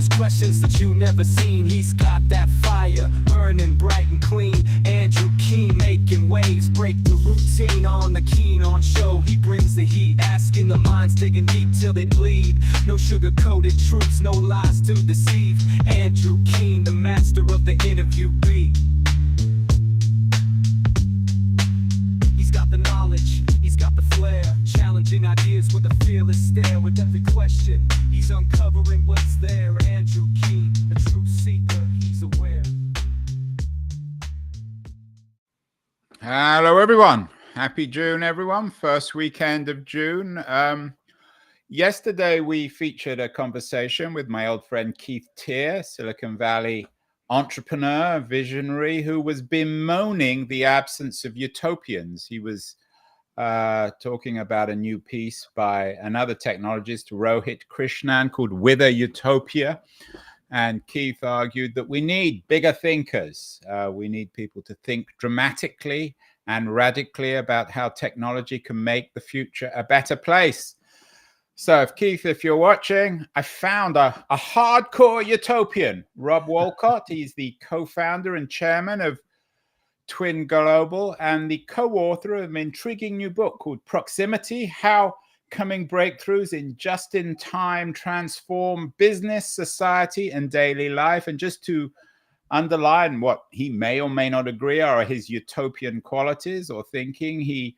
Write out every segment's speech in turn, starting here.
those questions that you never seen. He's got that fire, burning bright and clean. Andrew Keen making waves, break the routine on the Keen on show. He brings the heat, asking the minds, digging deep till they bleed. No sugar-coated truths, no lies to deceive. Andrew Keen, the master of the interview beat. He's got the knowledge, he's got the flair, challenging ideas with a fearless stare. With every question, he's uncovering what's there. Andrew Keen, a truth seeker, he's aware. Hello, everyone. Happy June, everyone. First weekend of June. Yesterday, we featured a conversation with my old friend Keith Teare, Silicon Valley entrepreneur, visionary, who was bemoaning the absence of utopians. He was talking about a new piece by another technologist, Rohit Krishnan, called With a Utopia. And Keith argued that we need bigger thinkers. We need people to think dramatically and radically about how technology can make the future a better place. So, Keith, if you're watching, I found a hardcore utopian, Rob Wolcott. He's the co-founder and chairman of Twin Global and the co-author of an intriguing new book called Proximity: How Coming Breakthroughs in Just-in-Time Transform Business, Society, and Daily Life. And just to underline what he may or may not agree are his utopian qualities or thinking, he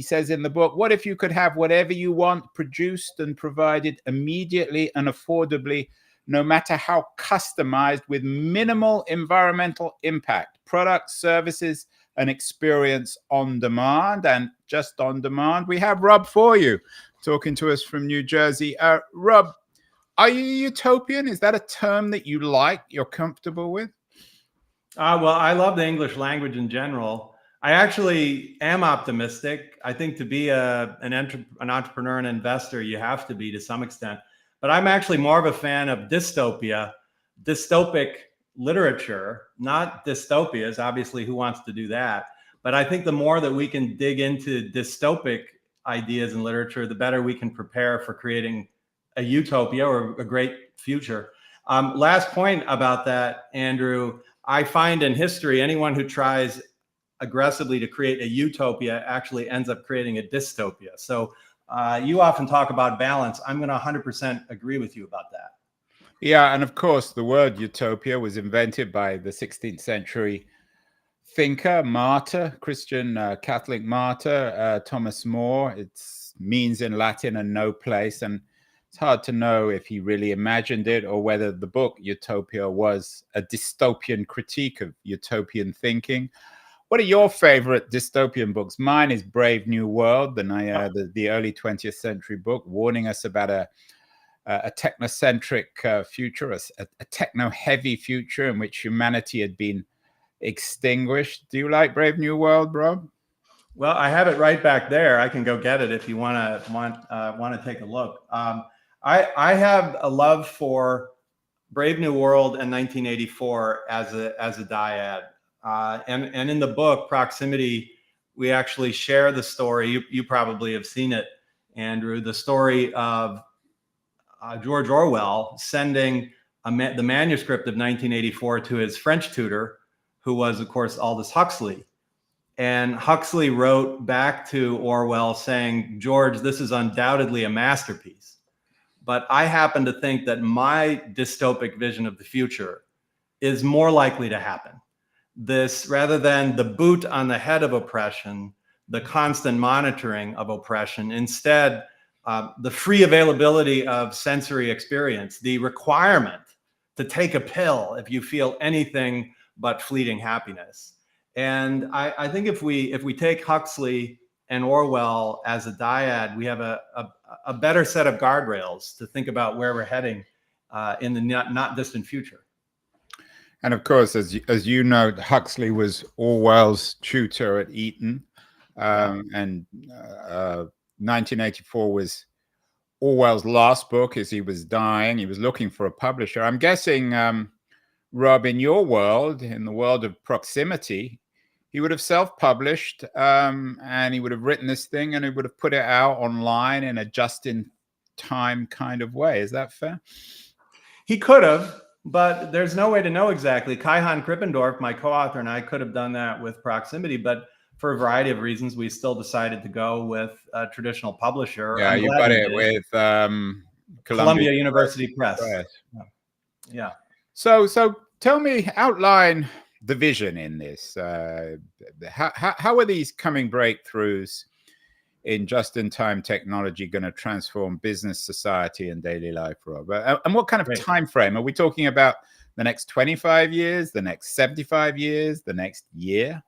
says in the book, what if you could have whatever you want produced and provided immediately and affordably, no matter how customized, with minimal environmental impact, products, services, and experience on demand? And just on demand, we have Rob for you, talking to us from New Jersey. Rob, are you utopian? Is that a term that you like, you're comfortable with? Well, I love the English language in general. I actually am optimistic. I think to be an entrepreneur and investor, you have to be to some extent. But I'm actually more of a fan of dystopia, dystopic literature, not dystopias. Obviously, who wants to do that? But I think the more that we can dig into dystopic ideas in literature, the better we can prepare for creating a utopia or a great future. Last point about that, Andrew, I find in history, anyone who tries aggressively to create a utopia actually ends up creating a dystopia. So you often talk about balance. I'm going to 100% agree with you about that. Yeah, and of course, the word utopia was invented by the 16th century thinker, martyr, Christian Catholic martyr, Thomas More. It means in Latin a no place, and it's hard to know if he really imagined it or whether the book Utopia was a dystopian critique of utopian thinking. What are your favorite dystopian books? Mine is Brave New World, the early 20th century book, warning us about a technocentric future, a techno-heavy future in which humanity had been extinguished. Do you like Brave New World, Rob? Well, I have it right back there. I can go get it if you want to take a look. I have a love for Brave New World and 1984 as a dyad. And in the book, Proximity, we actually share the story. You probably have seen it, Andrew, the story of George Orwell sending the manuscript of 1984 to his French tutor, who was, of course, Aldous Huxley. And Huxley wrote back to Orwell saying, George, this is undoubtedly a masterpiece, but I happen to think that my dystopic vision of the future is more likely to happen. This, rather than the boot on the head of oppression, the constant monitoring of oppression, instead, the free availability of sensory experience, the requirement to take a pill if you feel anything but fleeting happiness. And I think if we take Huxley and Orwell as a dyad, we have a better set of guardrails to think about where we're heading in the not distant future. And of course, as you know, Huxley was Orwell's tutor at Eton, and 1984 was Orwell's last book. As he was dying, he was looking for a publisher. I'm guessing, Rob, in your world, in the world of Proximity, he would have self-published, and he would have written this thing, and he would have put it out online in a just-in-time kind of way. Is that fair? He could have, but there's no way to know exactly. Kai-Han Krippendorf, my co-author, and I could have done that with proximity, but for a variety of reasons, we still decided to go with a traditional publisher. Yeah, I'm you glad got we it did. with Columbia University Press. Yeah. So tell me, outline the vision in this. How are these coming breakthroughs in just-in-time technology going to transform business, society, and daily life, Rob? And what kind of time frame are we talking about? The next 25 years, the next 75 years, the next year?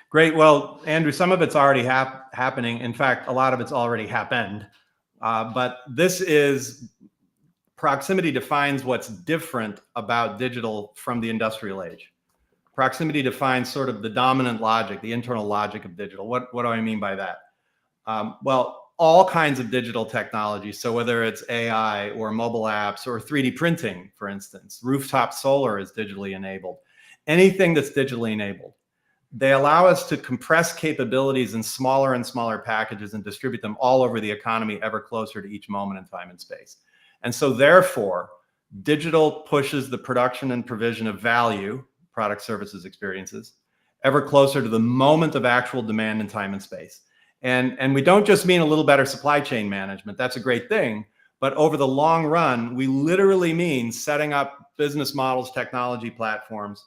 Great. Well, Andrew, some of it's already happening. In fact, a lot of it's already happened. But this is proximity defines what's different about digital from the industrial age. Proximity defines sort of the dominant logic, the internal logic of digital. What do I mean by that? Well, all kinds of digital technology. So whether it's AI or mobile apps or 3D printing, for instance, rooftop solar is digitally enabled. Anything that's digitally enabled. They allow us to compress capabilities in smaller and smaller packages and distribute them all over the economy ever closer to each moment in time and space. And so therefore, digital pushes the production and provision of value, product, services, experiences, ever closer to the moment of actual demand in time and space. And we don't just mean a little better supply chain management. That's a great thing. But over the long run, we literally mean setting up business models, technology platforms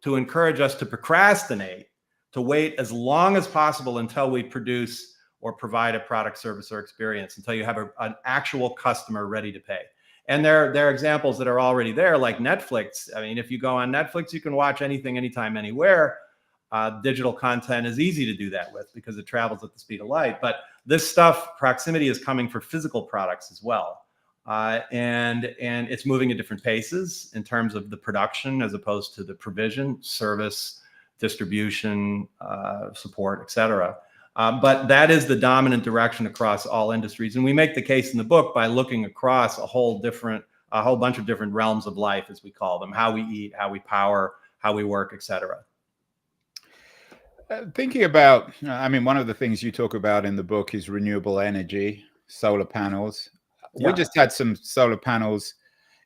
to encourage us to procrastinate, to wait as long as possible until we produce or provide a product, service, or experience, until you have an actual customer ready to pay. And there are examples that are already there, like Netflix. I mean, if you go on Netflix, you can watch anything, anytime, anywhere. Digital content is easy to do that with because it travels at the speed of light. But this stuff, proximity, is coming for physical products as well. And it's moving at different paces in terms of the production as opposed to the provision, service, distribution, support, et cetera. But that is the dominant direction across all industries. And we make the case in the book by looking across a whole bunch of different realms of life, as we call them: how we eat, how we power, how we work, et cetera. Thinking about, I mean, one of the things you talk about in the book is renewable energy, solar panels. We just had some solar panels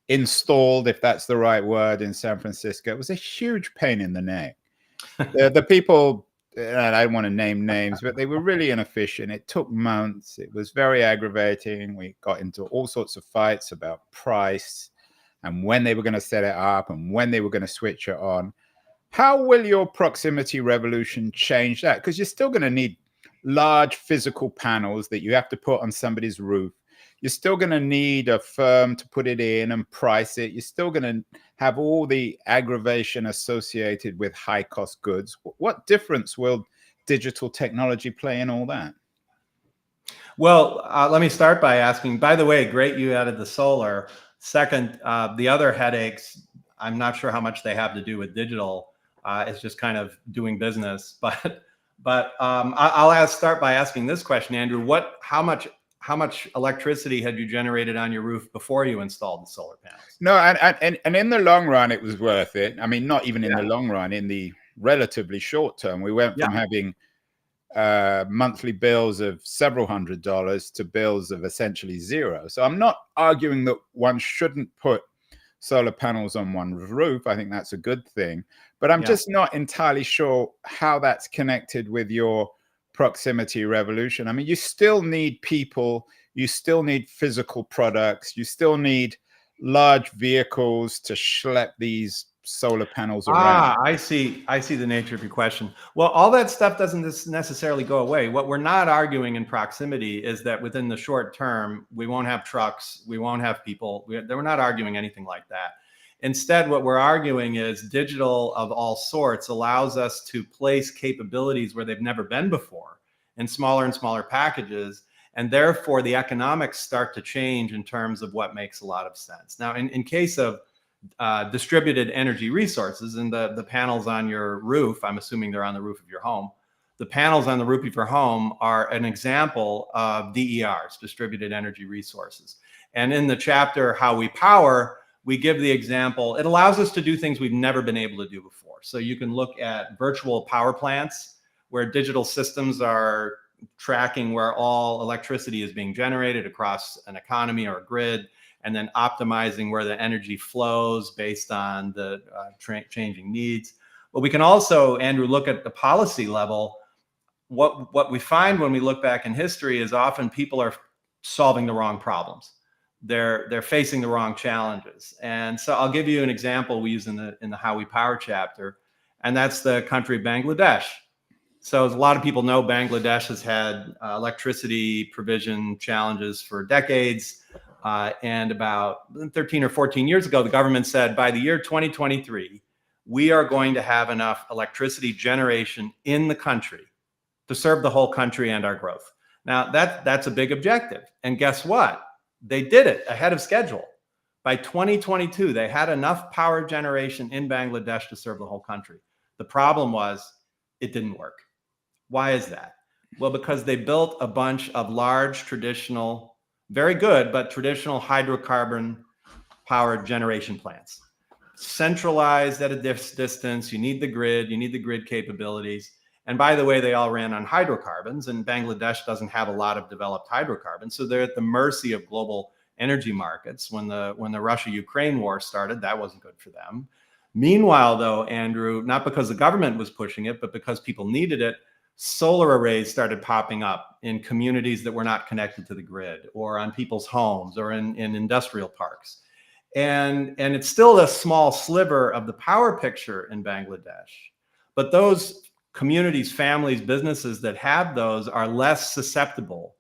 installed, if that's the right word, in San Francisco. It was a huge pain in the neck. The people, and I don't want to name names, but they were really inefficient. It took months. It was very aggravating. We got into all sorts of fights about price and when they were going to set it up and when they were going to switch it on. How will your proximity revolution change that? Because you're still going to need large physical panels that you have to put on somebody's roof. You're still going to need a firm to put it in and price it. You're still going to have all the aggravation associated with high cost goods. What difference will digital technology play in all that? Well, let me start by asking, by the way, great you added the solar. Second, the other headaches, I'm not sure how much they have to do with digital. It's just kind of doing business. But I'll start by asking this question, Andrew. How much electricity had you generated on your roof before you installed the solar panels? No, and in the long run, it was worth it. I mean, not even in the long run, in the relatively short term, we went from having monthly bills of several $100s to bills of essentially zero. So I'm not arguing that one shouldn't put solar panels on one's roof. I think that's a good thing, but I'm just not entirely sure how that's connected with your proximity revolution. I mean, you still need people, you still need physical products, you still need large vehicles to schlep these solar panels around. I see the nature of your question. Well, all that stuff doesn't necessarily go away. What we're not arguing in proximity is that within the short term, we won't have trucks, we won't have people. We're not arguing anything like that. Instead, what we're arguing is digital of all sorts allows us to place capabilities where they've never been before in smaller and smaller packages. And therefore, the economics start to change in terms of what makes a lot of sense. Now, in case of distributed energy resources, and the panels on your roof, I'm assuming they're on the roof of your home. The panels on the roof of your home are an example of DERs, distributed energy resources. And in the chapter, How We Power, we give the example. It allows us to do things we've never been able to do before. So you can look at virtual power plants where digital systems are tracking where all electricity is being generated across an economy or a grid. and then optimizing where the energy flows based on the changing needs. But we can also, Andrew, look at the policy level. What we find when we look back in history is often people are solving the wrong problems. They're facing the wrong challenges. And so I'll give you an example we use in the How We Power chapter, and that's the country of Bangladesh. So as a lot of people know, Bangladesh has had electricity provision challenges for decades. And about 13 or 14 years ago, the government said by the year 2023, we are going to have enough electricity generation in the country to serve the whole country and our growth. Now, that's a big objective. And guess what? They did it ahead of schedule. By 2022, they had enough power generation in Bangladesh to serve the whole country. The problem was it didn't work. Why is that? Well, because they built a bunch of large traditional, very good, but traditional hydrocarbon powered generation plants. Centralized at a distance, you need the grid capabilities. And by the way, they all ran on hydrocarbons, and Bangladesh doesn't have a lot of developed hydrocarbons. So they're at the mercy of global energy markets. When the Russia-Ukraine war started, that wasn't good for them. Meanwhile, though, Andrew, not because the government was pushing it, but because people needed it, solar arrays started popping up in communities that were not connected to the grid, or on people's homes, or in industrial parks. And it's still a small sliver of the power picture in Bangladesh. But those communities, families, businesses that have those are less susceptible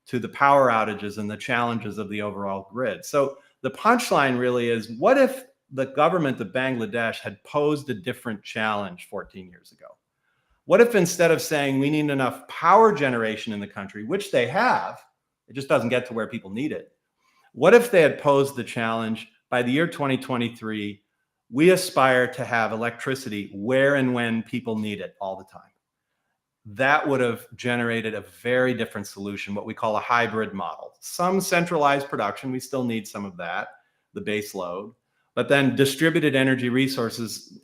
to the power outages and the challenges of the overall grid. So the punchline really is, what if the government of Bangladesh had posed a different challenge 14 years ago? What if instead of saying we need enough power generation in the country, which they have, it just doesn't get to where people need it. What if they had posed the challenge, by the year 2023, we aspire to have electricity where and when people need it all the time? That would have generated a very different solution, what we call a hybrid model. Some centralized production, we still need some of that, the base load, but then distributed energy resources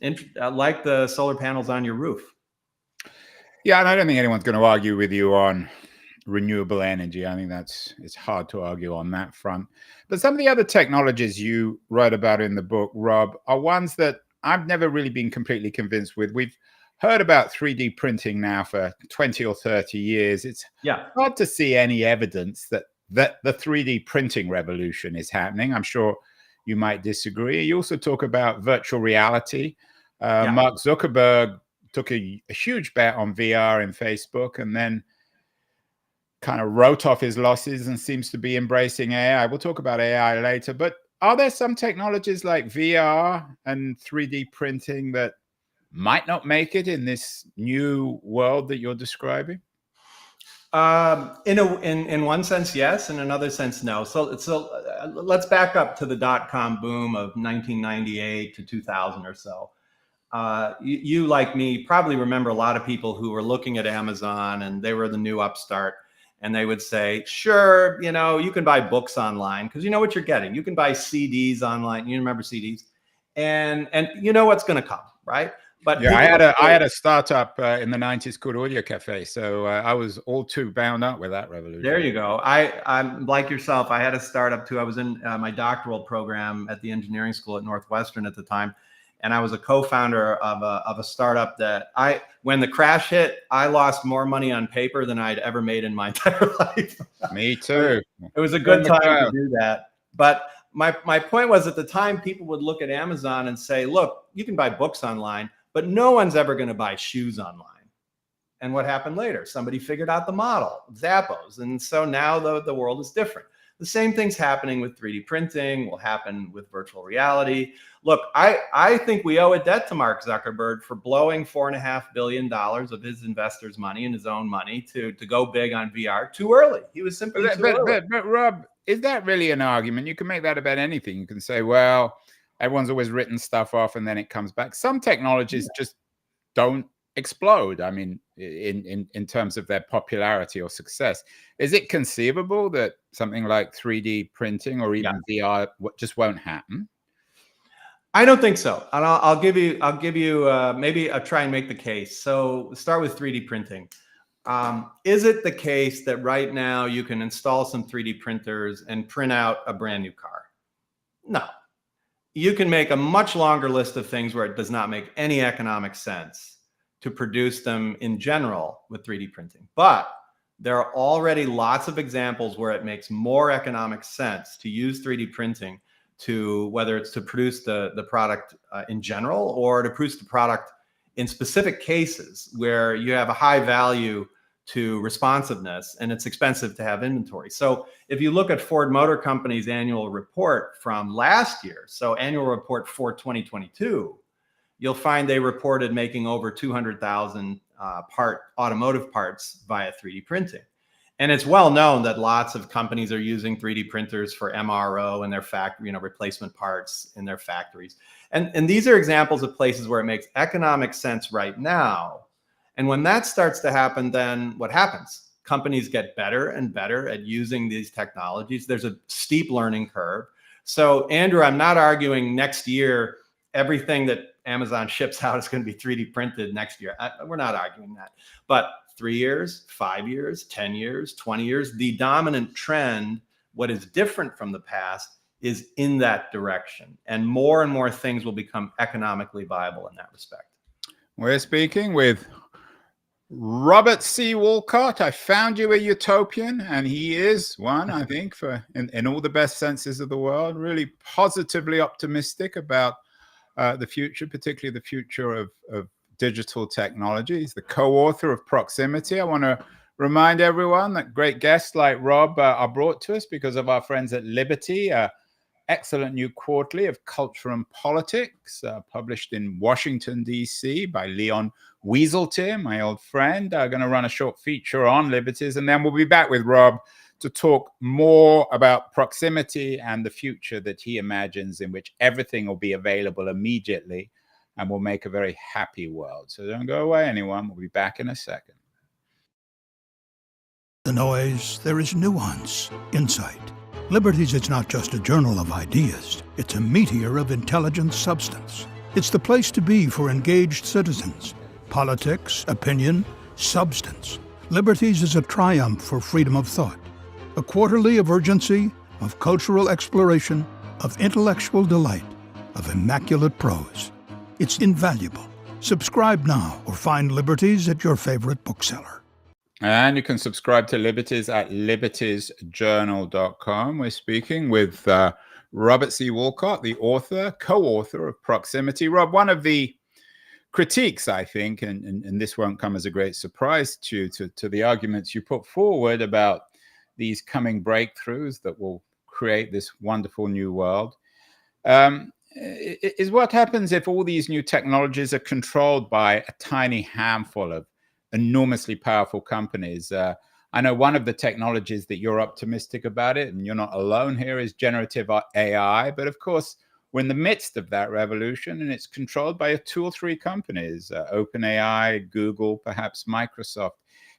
like the solar panels on your roof. Yeah, and I don't think anyone's going to argue with you on renewable energy. I think it's hard to argue on that front. But some of the other technologies you wrote about in the book, Rob, are ones that I've never really been completely convinced with. We've heard about 3D printing now for 20 or 30 years. It's hard to see any evidence that the 3D printing revolution is happening. I'm sure you might disagree. You also talk about virtual reality. Mark Zuckerberg took a huge bet on VR in Facebook, and then kind of wrote off his losses and seems to be embracing AI. We'll talk about AI later, but are there some technologies like VR and 3D printing that might not make it in this new world that you're describing? In one sense, yes. In another sense, no. So let's back up to the dot-com boom of 1998 to 2000 or so. You, like me, probably remember a lot of people who were looking at Amazon, and they were the new upstart, and they would say, sure, you can buy books online because you know what you're getting. You can buy CDs online. You remember CDs, and you know what's going to come, right? But yeah, I had a startup in the 90s called Audio Cafe, so I was all too bound up with that revolution. There you go. I'm like yourself. I had a startup too. I was in my doctoral program at the engineering school at Northwestern at the time, and I was a co-founder of a startup that when the crash hit, I lost more money on paper than I'd ever made in my entire life. Me too. It was a good time to do that. But my point was, at the time, people would look at Amazon and say, look, you can buy books online, but no one's ever going to buy shoes online. And what happened later? Somebody figured out the model, Zappos. And so now the world is different. The same thing's happening with 3D printing, will happen with virtual reality. Look, I think we owe a debt to Mark Zuckerberg for blowing $4.5 billion of his investors' money and his own money to go big on VR too early. He was simply too early. But Rob, is that really an argument? You can make that about anything. You can say, well, everyone's always written stuff off and then it comes back. Some technologies just don't explode. I mean, in terms of their popularity or success. Is it conceivable that something like 3D printing or even VR just won't happen? I don't think so. And I'll give you maybe I'll try and make the case. So start with 3D printing. Is it the case that right now you can install some 3D printers and print out a brand new car? No. You can make a much longer list of things where it does not make any economic sense to produce them in general with 3D printing. But there are already lots of examples where it makes more economic sense to use 3D printing to, whether it's to produce the product in general or to produce the product in specific cases where you have a high value to responsiveness and it's expensive to have inventory. So if you look at Ford Motor Company's annual report from last year, so annual report for 2022, you'll find they reported making over 200,000 automotive parts via 3D printing. And it's well known that lots of companies are using 3D printers for MRO and their factory, replacement parts in their factories. And these are examples of places where it makes economic sense right now. And when that starts to happen, then what happens? Companies get better and better at using these technologies. There's a steep learning curve. So Andrew, I'm not arguing next year, everything that Amazon ships out is going to be 3D printed next year. We're not arguing that. But 3 years, 5 years, 10 years, 20 years, the dominant trend, what is different from the past, is in that direction. And more things will become economically viable in that respect. We're speaking with Robert C. Wolcott. I found you a utopian, and he is one, I think, in all the best senses of the word, really positively optimistic about the future, particularly the future of digital technology. He's the co-author of Proximity. I want to remind everyone that great guests like Rob are brought to us because of our friends at Liberty, excellent new quarterly of culture and politics, published in Washington, D.C. by Leon Wieseltier, my old friend. I'm going to run a short feature on liberties, and then we'll be back with Rob to talk more about Proximity and the future that he imagines, in which everything will be available immediately and will make a very happy world. So don't go away, anyone. We'll be back in a second. The noise, there is nuance, insight. Liberties is not just a journal of ideas. It's a meteor of intelligent substance. It's the place to be for engaged citizens. Politics, opinion, substance. Liberties is a triumph for freedom of thought. A quarterly of urgency, of cultural exploration, of intellectual delight, of immaculate prose. It's invaluable. Subscribe now or find Liberties at your favorite bookseller. And you can subscribe to Liberties at libertiesjournal.com. We're speaking with Robert C. Wolcott, the author, co-author of Proximity. Rob, one of the critiques, I think, and this won't come as a great surprise to the arguments you put forward about these coming breakthroughs that will create this wonderful new world, is what happens if all these new technologies are controlled by a tiny handful of enormously powerful companies. I know one of the technologies that you're optimistic about it, and you're not alone here, is generative AI. But of course, we're in the midst of that revolution, and it's controlled by 2 or 3 companies, OpenAI, Google, perhaps Microsoft.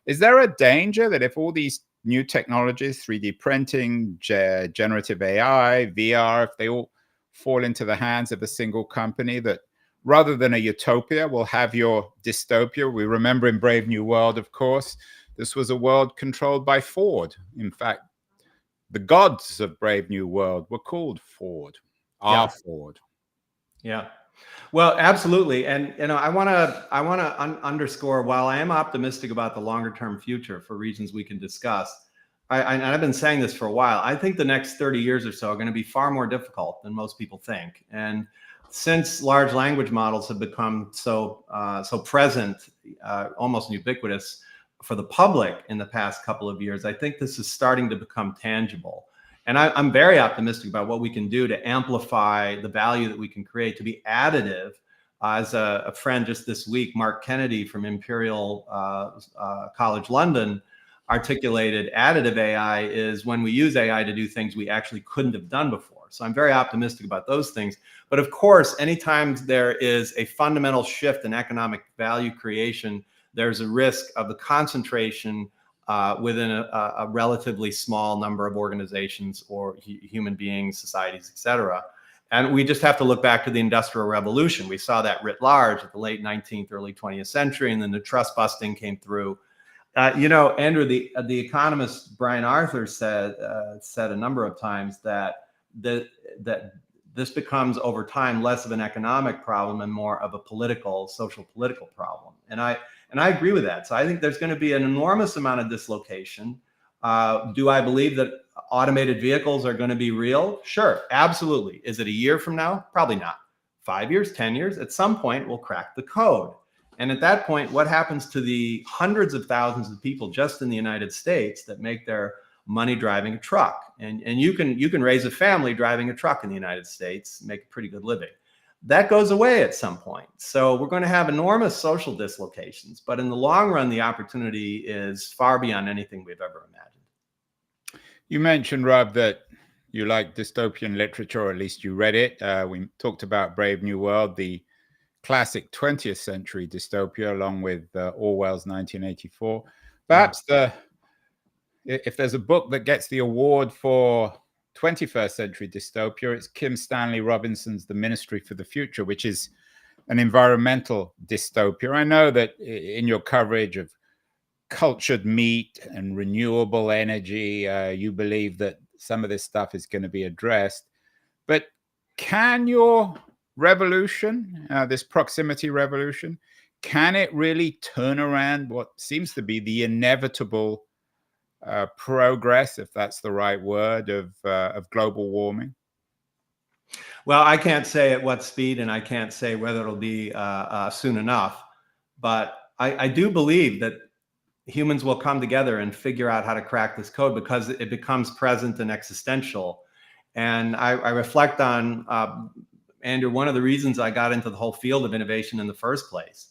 Is there a danger that if all these new technologies, 3D printing, generative AI, VR, if they all fall into the hands of a single company, that rather than a utopia, we'll have your dystopia? We remember in Brave New World, of course, this was a world controlled by Ford. In fact, the gods of Brave New World were called Ford, Ford. Yeah. Well, absolutely. And, I want to underscore, while I am optimistic about the longer term future for reasons we can discuss, and I've been saying this for a while, I think the next 30 years or so are going to be far more difficult than most people think. And since large language models have become so present, almost ubiquitous for the public in the past couple of years, I think this is starting to become tangible. And I'm very optimistic about what we can do to amplify the value that we can create, to be additive. As a friend just this week, Mark Kennedy from Imperial College London, articulated, additive AI is when we use AI to do things we actually couldn't have done before. So I'm very optimistic about those things. But of course, anytime there is a fundamental shift in economic value creation, there's a risk of the concentration within a relatively small number of organizations or human beings, societies, et cetera. And we just have to look back to the Industrial Revolution. We saw that writ large at the late 19th, early 20th century, and then the trust busting came through. Andrew, the economist Brian Arthur said a number of times that this becomes over time less of an economic problem and more of a social political problem. And I agree with that. So I think there's going to be an enormous amount of dislocation. Do I believe that automated vehicles are going to be real? Sure, absolutely. Is it a year from now? Probably not. 5 years, 10 years, at some point we'll crack the code. And at that point, what happens to the hundreds of thousands of people just in the United States that make their money driving a truck? And you can raise a family driving a truck in the United States, make a pretty good living. That goes away at some point. So we're going to have enormous social dislocations, but in the long run, the opportunity is far beyond anything we've ever imagined. You mentioned, Rob, that you like dystopian literature, or at least you read it. We talked about Brave New World, the classic 20th century dystopia, along with Orwell's 1984. Perhaps if there's a book that gets the award for 21st century dystopia, it's Kim Stanley Robinson's The Ministry for the Future, which is an environmental dystopia. I know that in your coverage of cultured meat and renewable energy, you believe that some of this stuff is going to be addressed. But can your revolution, this proximity revolution, can it really turn around what seems to be the inevitable progress, if that's the right word, of global warming? Well, I can't say at what speed, and I can't say whether it'll be soon enough. But I do believe that humans will come together and figure out how to crack this code, because it becomes present and existential. And I reflect on, Andrew, one of the reasons I got into the whole field of innovation in the first place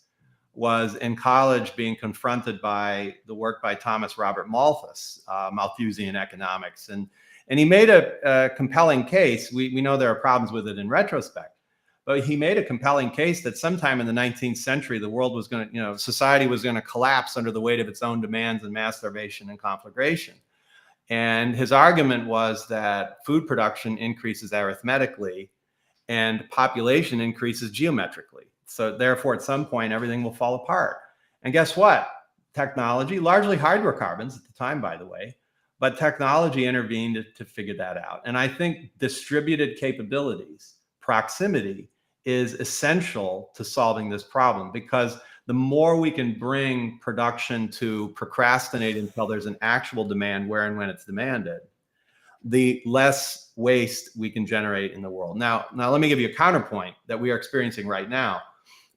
was in college being confronted by the work by Thomas Robert Malthus, Malthusian economics. And he made a compelling case. We know there are problems with it in retrospect, but he made a compelling case that sometime in the 19th century, the world was going to, society was going to collapse under the weight of its own demands and mass starvation and conflagration. And his argument was that food production increases arithmetically and population increases geometrically. So therefore, at some point, everything will fall apart. And guess what? Technology, largely hydrocarbons at the time, by the way, but technology intervened to figure that out. And I think distributed capabilities, proximity, is essential to solving this problem, because the more we can bring production to procrastinate until there's an actual demand where and when it's demanded, the less waste we can generate in the world. Now let me give you a counterpoint that we are experiencing right now.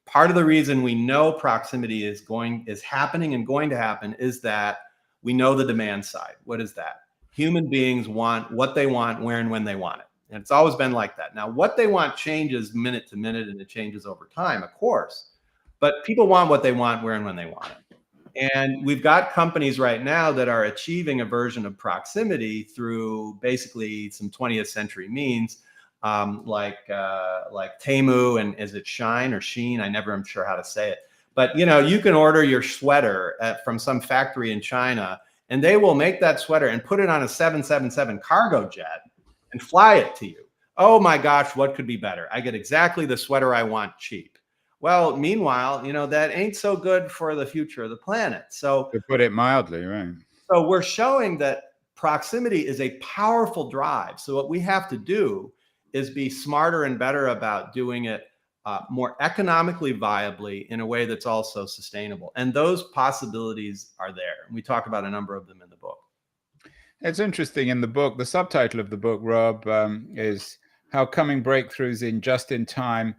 Part of the reason we know proximity is happening and going to happen is that we know the demand side. What is that? Human beings want what they want, where and when they want it. And it's always been like that. Now, what they want changes minute to minute, and it changes over time, of course. But people want what they want, where and when they want it. And we've got companies right now that are achieving a version of proximity through basically some 20th century means, like Temu, and is it Shine or Sheen? I never am sure how to say it. But you can order your sweater from some factory in China, and they will make that sweater and put it on a 777 cargo jet and fly it to you. Oh my gosh, what could be better? I get exactly the sweater I want, cheap. Well, meanwhile, that ain't so good for the future of the planet. So, to put it mildly, right? So we're showing that proximity is a powerful drive. So what we have to do is be smarter and better about doing it more economically viably in a way that's also sustainable. And those possibilities are there. We talk about a number of them in the book. It's interesting in the book, the subtitle of the book, Rob, is How Coming Breakthroughs in Just-in-Time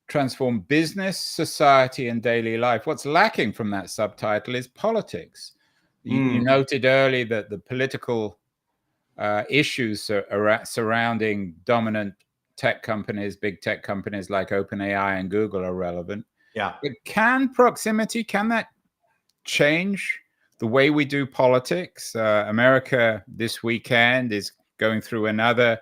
Transform Business, Society, and Daily Life. What's lacking from that subtitle is politics. You noted early that the political issues surrounding dominant tech companies, big tech companies like OpenAI and Google are relevant. Yeah. But can proximity, can that change the way we do politics? America this weekend is going through another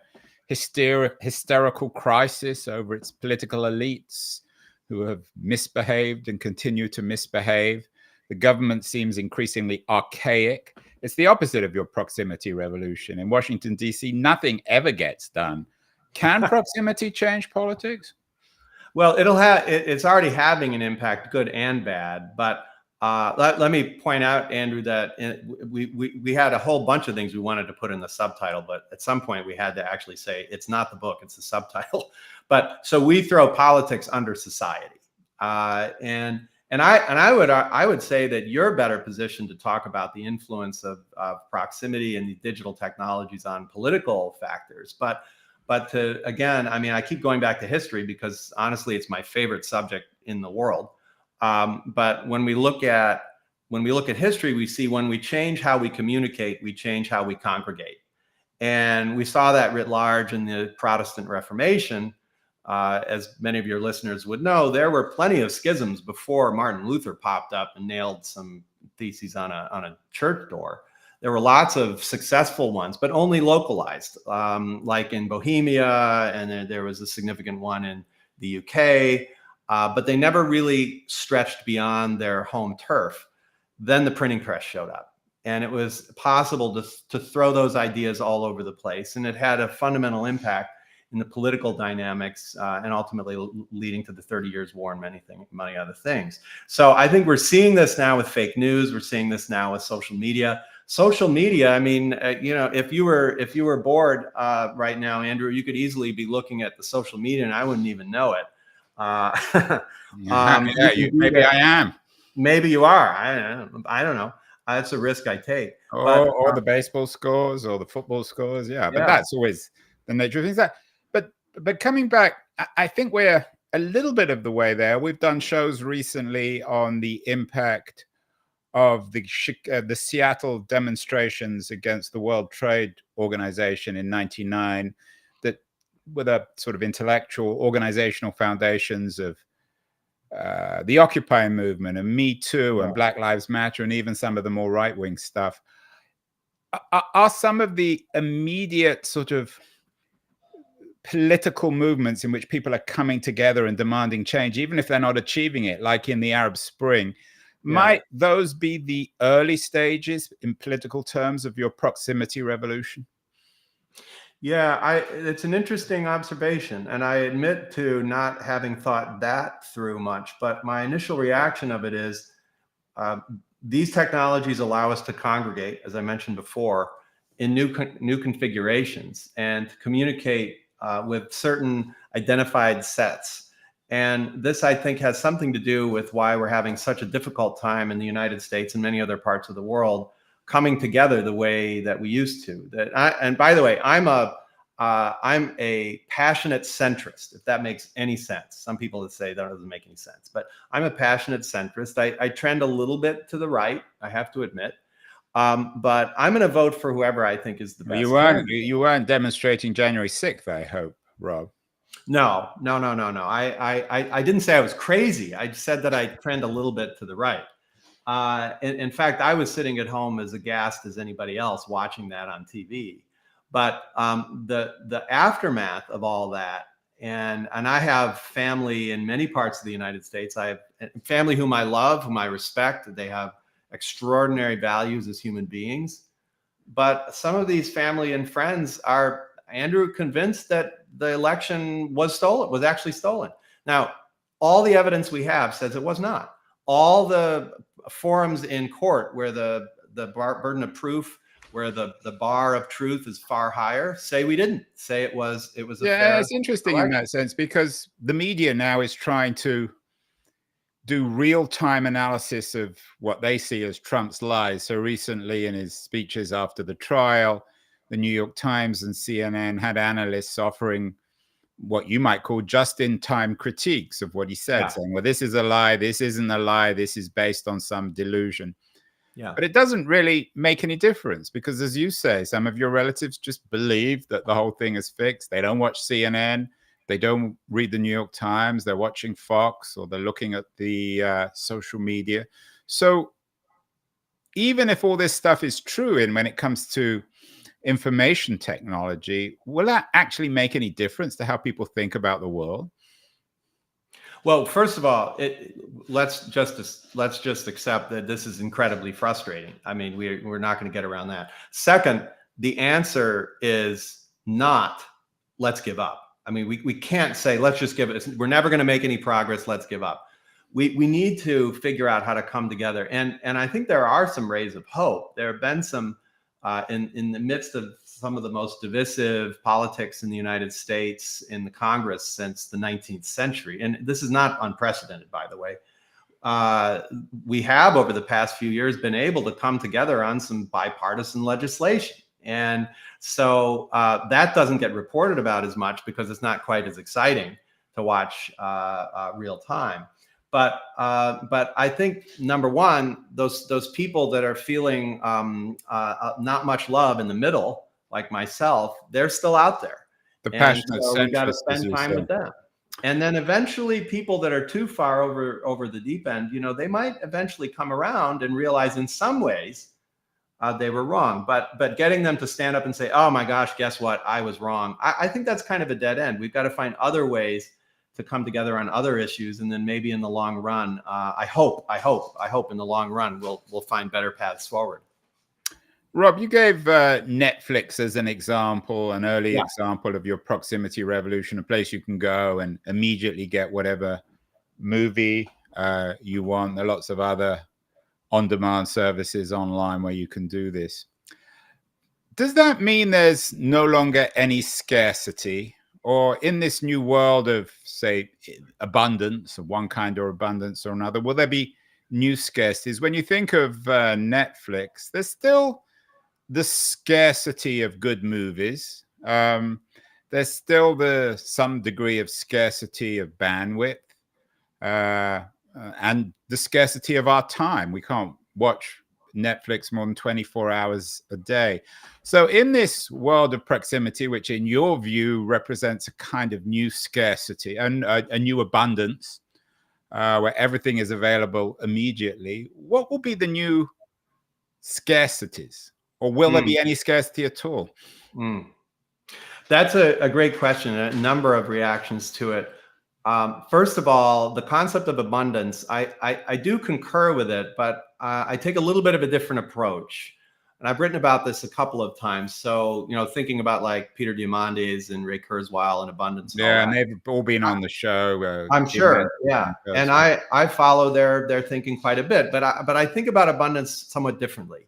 hysterical crisis over its political elites who have misbehaved and continue to misbehave. The government seems increasingly archaic. It's the opposite of your proximity revolution. In Washington, D.C., nothing ever gets done. Can proximity change politics? Well, it's already having an impact, good and bad. But Let me point out, Andrew, that we had a whole bunch of things we wanted to put in the subtitle, but at some point we had to actually say it's not the book, it's the subtitle. But so we throw politics under society, and I would say that you're better positioned to talk about the influence of proximity and the digital technologies on political factors. But to, again, I mean, I keep going back to history because honestly, it's my favorite subject in the world. But when we look at history, we see when we change how we communicate, we change how we congregate. And we saw that writ large in the Protestant Reformation. As many of your listeners would know, there were plenty of schisms before Martin Luther popped up and nailed some theses on a church door. There were lots of successful ones, but only localized, like in Bohemia, and there was a significant one in the UK. But they never really stretched beyond their home turf. Then the printing press showed up, and it was possible to throw those ideas all over the place. And it had a fundamental impact in the political dynamics, and ultimately leading to the 30 Years' War and many other things. So I think we're seeing this now with fake news. We're seeing this now with social media. Social media, I mean, if you were bored right now, Andrew, you could easily be looking at the social media and I wouldn't even know it. Maybe I am. Maybe you are. I don't know. That's a risk I take. Or the baseball scores or the football scores. Yeah, but that's always the nature of things. But coming back, I think we're a little bit of the way there. We've done shows recently on the impact of the Seattle demonstrations against the World Trade Organization in 1999, that with a sort of intellectual organizational foundations of the Occupy movement and Me Too and Black Lives Matter and even some of the more right-wing stuff. Are some of the immediate sort of political movements in which people are coming together and demanding change, even if they're not achieving it, like in the Arab Spring, might those be the early stages in political terms of your proximity revolution? Yeah, it's an interesting observation, and I admit to not having thought that through much, but my initial reaction of it is these technologies allow us to congregate, as I mentioned before, in new configurations and to communicate with certain identified sets. And this, I think, has something to do with why we're having such a difficult time in the United States and many other parts of the world coming together the way that we used to. And by the way, I'm a passionate centrist, if that makes any sense. Some people would say that doesn't make any sense, but I'm a passionate centrist. I trend a little bit to the right, I have to admit. But I'm going to vote for whoever I think is the best. You weren't demonstrating January 6th, I hope, Rob. No. I didn't say I was crazy. I said that I trend a little bit to the right. In fact, I was sitting at home as aghast as anybody else watching that on TV. But the aftermath of all that, and I have family in many parts of the United States. I have family whom I love, whom I respect. They have extraordinary values as human beings. But some of these family and friends are, Andrew, convinced that the election was actually stolen. Now, all the evidence we have says it was not. All the forums in court where the burden of proof, where the bar of truth is far higher, say we didn't, say it was a fair it's interesting election. In that sense, because the media now is trying to do real-time analysis of what they see as Trump's lies. So recently in his speeches after the trial, the New York Times and CNN had analysts offering what you might call just-in-time critiques of what he said, saying, well, this is a lie, this isn't a lie, this is based on some delusion. Yeah. But it doesn't really make any difference because, as you say, some of your relatives just believe that the whole thing is fixed. They don't watch CNN. They don't read the New York Times. They're watching Fox or they're looking at the social media. So even if all this stuff is true, and when it comes to information technology, will that actually make any difference to how people think about the world? Well, first of all, let's just accept that this is incredibly frustrating. I mean, we're not going to get around that. Second, the answer is not let's give up. I mean, we can't say let's just give it. We're never going to make any progress. Let's give up. we need to figure out how to come together. And I think there are some rays of hope. There have been some in the midst of some of the most divisive politics in the United States in the Congress since the 19th century. And this is not unprecedented, by the way. We have over the past few years been able to come together on some bipartisan legislation. And so that doesn't get reported about as much because it's not quite as exciting to watch real time. But I think, number one, those people that are feeling not much love in the middle, like myself, they're still out there. The passionate so we got to centrists, spend time with them. And then eventually people that are too far over the deep end, they might eventually come around and realize in some ways they were wrong. But getting them to stand up and say, oh my gosh, guess what? I was wrong. I think that's kind of a dead end. We've got to find other ways to come together on other issues. And then maybe in the long run, I hope in the long run, we'll find better paths forward. Rob, you gave Netflix as an example, an early example of your proximity revolution, a place you can go and immediately get whatever movie you want. There are lots of other on-demand services online where you can do this. Does that mean there's no longer any scarcity? Or in this new world of, say, abundance of one kind or abundance or another, will there be new scarcities? When you think of Netflix, there's still the scarcity of good movies. There's still some degree of scarcity of bandwidth and the scarcity of our time. We can't watch Netflix more than 24 hours a day. So in this world of proximity, which in your view represents a kind of new scarcity and a new abundance, where everything is available immediately, what will be the new scarcities? Or will there be any scarcity at all? That's a great question, and a number of reactions to it. First of all, the concept of abundance, I do concur with it, but I take a little bit of a different approach. And I've written about this a couple of times. So, thinking about like Peter Diamandis and Ray Kurzweil and abundance. And and they've all been on the show. I'm sure. Yeah. And I follow their thinking quite a bit, but I think about abundance somewhat differently.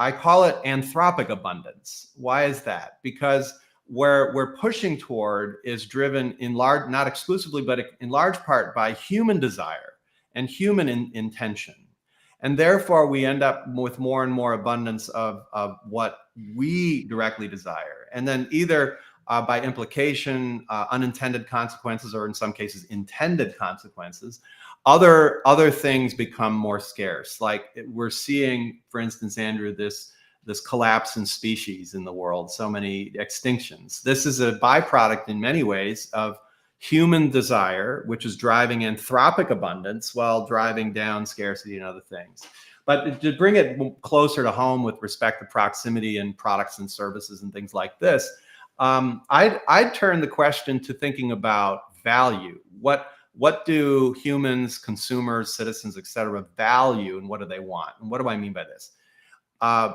I call it anthropic abundance. Why is that? Because where we're pushing toward is driven in large, not exclusively, but in large part by human desire and human intention. And therefore we end up with more and more abundance of what we directly desire. And then either by implication, unintended consequences, or in some cases intended consequences, other things become more scarce. Like we're seeing, for instance, Andrew, this collapse in species in the world, so many extinctions. This is a byproduct in many ways of human desire, which is driving anthropic abundance while driving down scarcity and other things. But to bring it closer to home with respect to proximity and products and services and things like this, I'd turn the question to thinking about value. What do humans, consumers, citizens, et cetera, value, and what do they want? And what do I mean by this?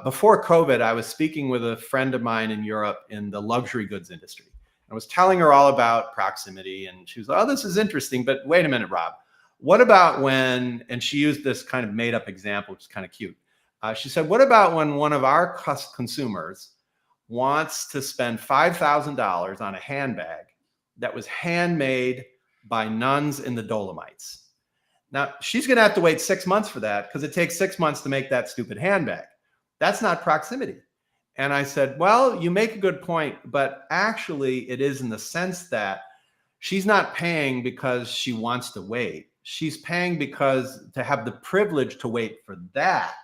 Before COVID, I was speaking with a friend of mine in Europe in the luxury goods industry. I was telling her all about proximity, and she was like, oh, this is interesting, but wait a minute, Rob. What about when, and she used this kind of made up example, which is kind of cute. She said, what about when one of our consumers wants to spend $5,000 on a handbag that was handmade by nuns in the Dolomites? Now, she's going to have to wait 6 months for that because it takes 6 months to make that stupid handbag. That's not proximity. And I said, well, you make a good point, but actually it is in the sense that she's not paying because she wants to wait. She's paying because to have the privilege to wait for that.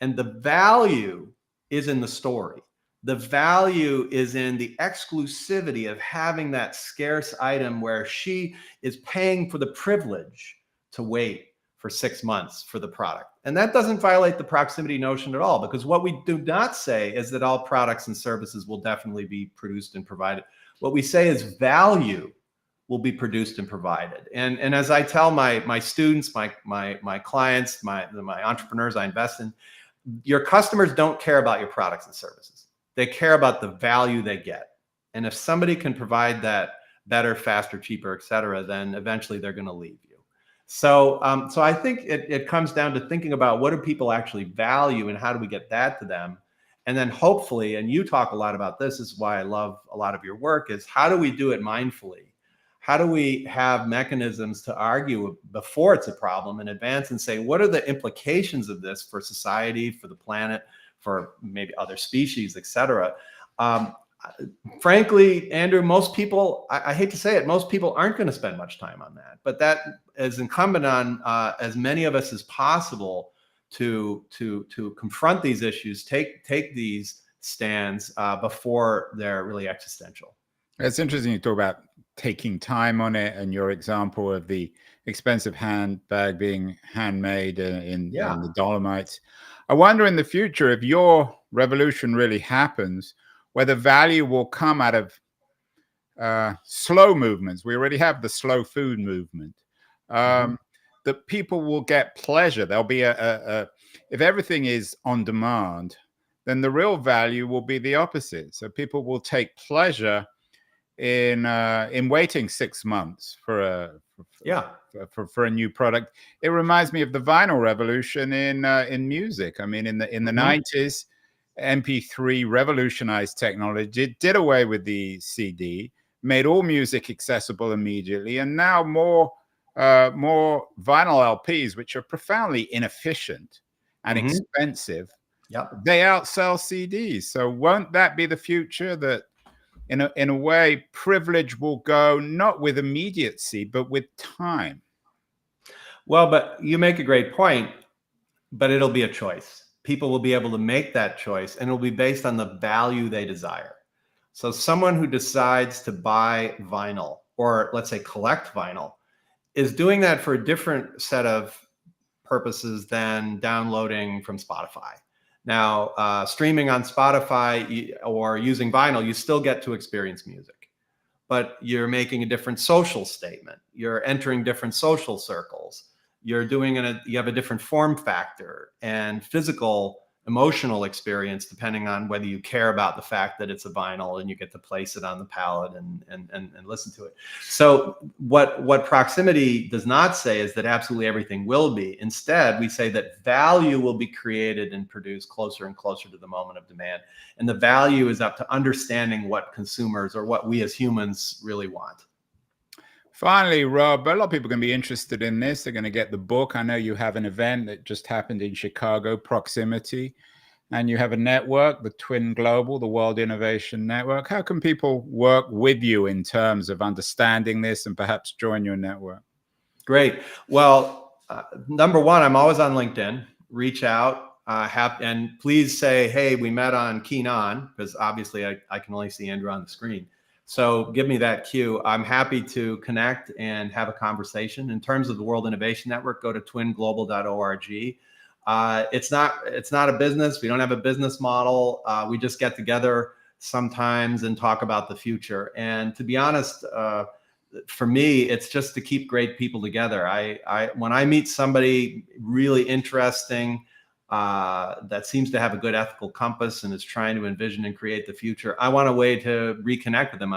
And the value is in the story. The value is in the exclusivity of having that scarce item where she is paying for the privilege to wait for 6 months for the product. And that doesn't violate the proximity notion at all, because what we do not say is that all products and services will definitely be produced and provided. What we say is value will be produced and provided. And as I tell my students, my clients, my entrepreneurs I invest in, your customers don't care about your products and services. They care about the value they get. And if somebody can provide that better, faster, cheaper, et cetera, then eventually they're going to leave you. So I think it comes down to thinking about what do people actually value and how do we get that to them. And then hopefully, and you talk a lot about this, is why I love a lot of your work, is how do we do it mindfully? How do we have mechanisms to argue before it's a problem in advance and say, what are the implications of this for society, for the planet, for maybe other species, et cetera? Frankly, Andrew, most people, I hate to say it, most people aren't going to spend much time on that. But that is incumbent on as many of us as possible to confront these issues, take these stands before they're really existential. It's interesting you talk about taking time on it, and your example of the expensive handbag being handmade in the Dolomites. I wonder in the future, if your revolution really happens, whether value will come out of slow movements. We already have the slow food movement. That people will get pleasure. There'll be if everything is on demand, then the real value will be the opposite. So people will take pleasure in waiting 6 months for a new product. It reminds me of the vinyl revolution in music. I mean, in the 90s, MP3 revolutionized technology. It did away with the CD, made all music accessible immediately, and now more vinyl LPs, which are profoundly inefficient and expensive, they outsell CDs. So won't that be the future, that in a way privilege will go not with immediacy but with time? Well, but you make a great point, but it'll be a choice. People will be able to make that choice, and it'll be based on the value they desire. So someone who decides to buy vinyl, or let's say collect vinyl, is doing that for a different set of purposes than downloading from Spotify. Now, streaming on Spotify or using vinyl, you still get to experience music, but you're making a different social statement. You're entering different social circles. You're doing you have a different form factor and physical, emotional experience, depending on whether you care about the fact that it's a vinyl and you get to place it on the palette and listen to it. So what proximity does not say is that absolutely everything will be. Instead, we say that value will be created and produced closer and closer to the moment of demand. And the value is up to understanding what consumers, or what we as humans, really want. Finally, Rob, a lot of people are going to be interested in this. They're going to get the book. I know you have an event that just happened in Chicago, Proximity, and you have a network, the Twin Global, the World Innovation Network. How can people work with you in terms of understanding this and perhaps join your network? Great. Well, number one, I'm always on LinkedIn. Reach out, and please say, hey, we met on Keen On, because obviously I can only see Andrew on the screen. So give me that cue. I'm happy to connect and have a conversation. In terms of the World Innovation Network, go to twinglobal.org. It's not a business. We don't have a business model. We just get together sometimes and talk about the future. And to be honest, for me, it's just to keep great people together. When I meet somebody really interesting, that seems to have a good ethical compass and is trying to envision and create the future, I want a way to reconnect with them